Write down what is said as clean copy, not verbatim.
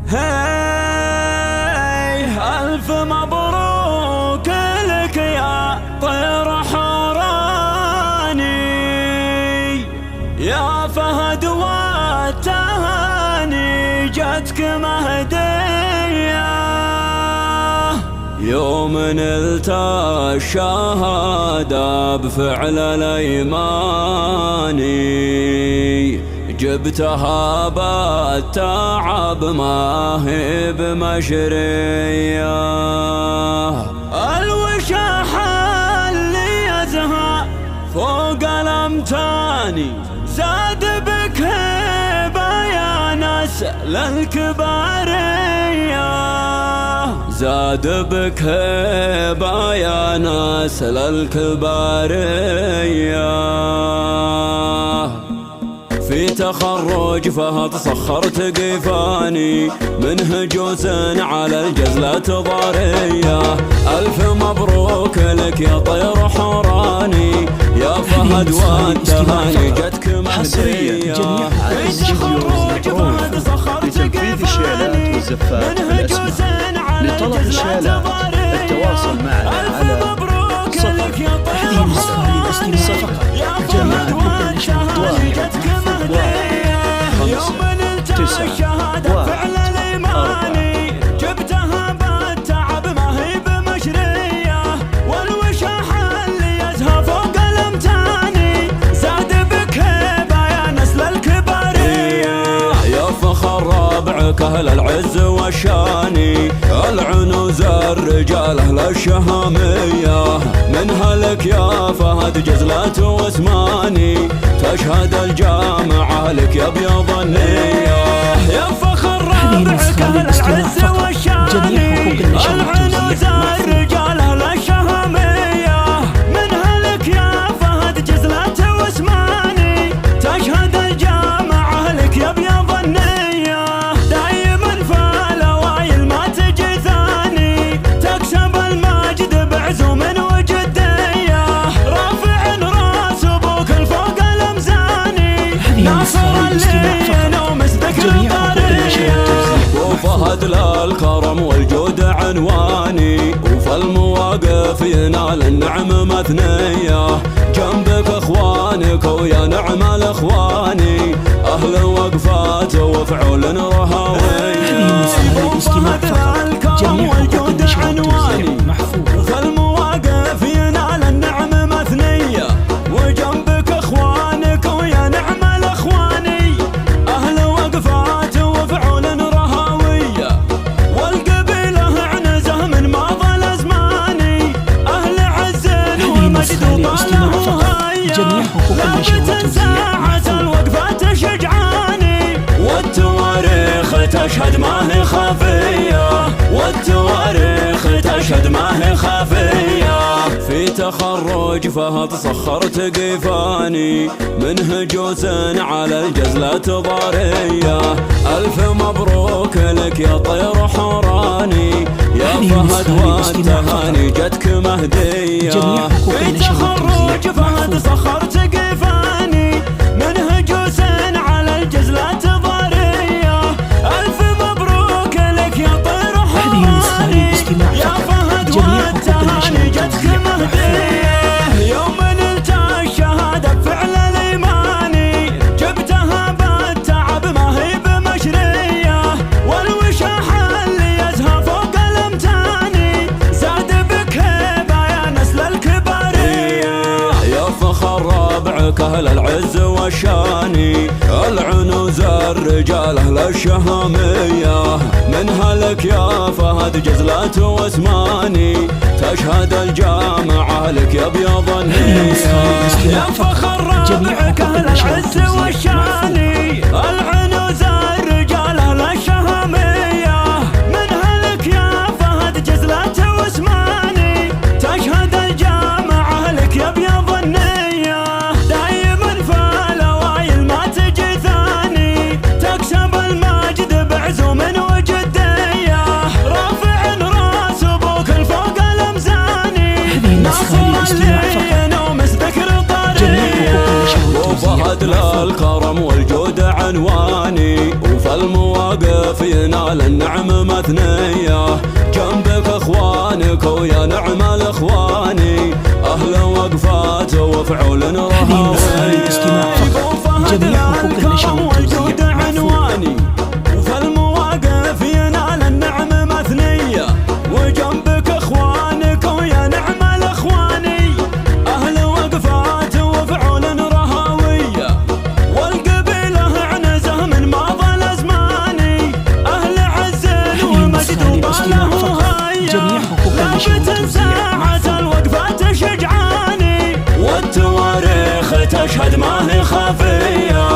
هاي ألف مبروك لك يا طير حوراني، يا فهد والتهاني جتك مهدية. يوم نلت الشهادة بفعل الأيماني، جبتها بالتعب ما هي بمشرية. الوشاح اللي يزهى فوق الأمتاني، زاد بك هيبة يا نسل الكبارية، زاد بك هيبة يا نسل الكبارية. في تخرج فهد سخرت قفاني، منه جوز على الجزلة ضارية. ألف مبروك لك يا طير حوراني، يا فهد والتهاني جتك مهدية. في تخرج فهد سخرت قفاني، منه جوز على الجزلة ضارية. التواصل معنا على 0 يا فهد والتهاني جتك مهدية. يوم نلت الشهادة فعل الإيماني، جبتها بالتعب ما هي بمشرية. والوشاح اللي يزهى فوق الأمتاني، زاد بك هيبة يا نسل الكبارية. يا فخر ربعك أهل العز والشاني، العنوز الرجال أهل الشهامية. منها لك يا فهد جزلة واسماني، تشهد الجامعة لك يا ابيض النية. يا فخر ربعك أهل العز والشاني، العنوز الرجال أهل الشهامية. منها لك يا فهد جزلة واسماني، تشهد الجامعة لك يا ابيض النية. دايما في الأوائل ما تجي ثاني، تكسب المجد بعزوم وجدية. رافع راس ابوك الفوق الامزاني، ناصر اللين ومسدك الطرية. وفهد للكرم والجود عنواني، وفي المواقف ينال النعم مثنية. جنبك اخوانك ويا نعم الاخواني، اهل وقفات وفعول رهوية. وفهد للكرم والجود عنواني، وفي المواقف ينال النعم مثنية. وجنبك اخوانك ويا نعم الاخواني، اهل وقفات وفعول رهوية. والقبيلة عنزه من ماضى الازماني، اهل عز ومجد وطاله هيا. لابد ساعة الوقفات شجعاني، والتواريخ تشهد ما هي خافية، والتواريخ تشهد ما هي خافية. في تخرج فهد سخرت قفاني، منه جوز على الجزلة ضارية. ألف مبروك لك يا طير حوراني، يا فهد والتهاني جتك مهدية. في تخرج فهد سخرت قفاني، منه جوز على الجزلة ضارية. ألف مبروك لك يا طير حوراني، يا فهد والتهاني جتك مهدية. يوم نلت الشهادة بفعل الإيماني، جبتها بالتعب ما هي بمشرية. والوشاح اللي يزهى فوق الأمتاني، زاد بك هيبة يا نسل الكبارية. يا فخر ربعك أهل العز والشاني، العنوز الرجال أهل الشهامية. منها لك يا فهد جزلة واسماني، تشهد الجامعة لك يا ابيض النية. يا فخر ربعك أهل العز والشاني، العنوز الرجال أهل الشهامية. منها لك يا فهد جزلة واسماني، تشهد الجامعة لك يا ابيض النية. دايما في الأوائل ما تجي ثاني، تكسب المجد بعزوم وجدية. رافع راس ابوك الفوق الامزاني، ناصر اللين ومسدك الطرية. وفهد للكرم والجود عنواني، وفي المواقف ينال النعم مثنية، جنبك اخوانك ويا نعم الاخواني، اهل وقفات وفعول رهاوي. جميع حقوق النشر والتوزيع عنواني، وفي المواقف ينال النعم مثنية، وجنبك اخوانك ويا نعم الاخواني، اهل وقفات وفعول رهاوية، والقبيله عنزه من ماضى الازماني، اهل عز ومجد وطاله هيا، لابد ساعة الوقفات شجعاني، والتواريخ تشهد ما هي خافية،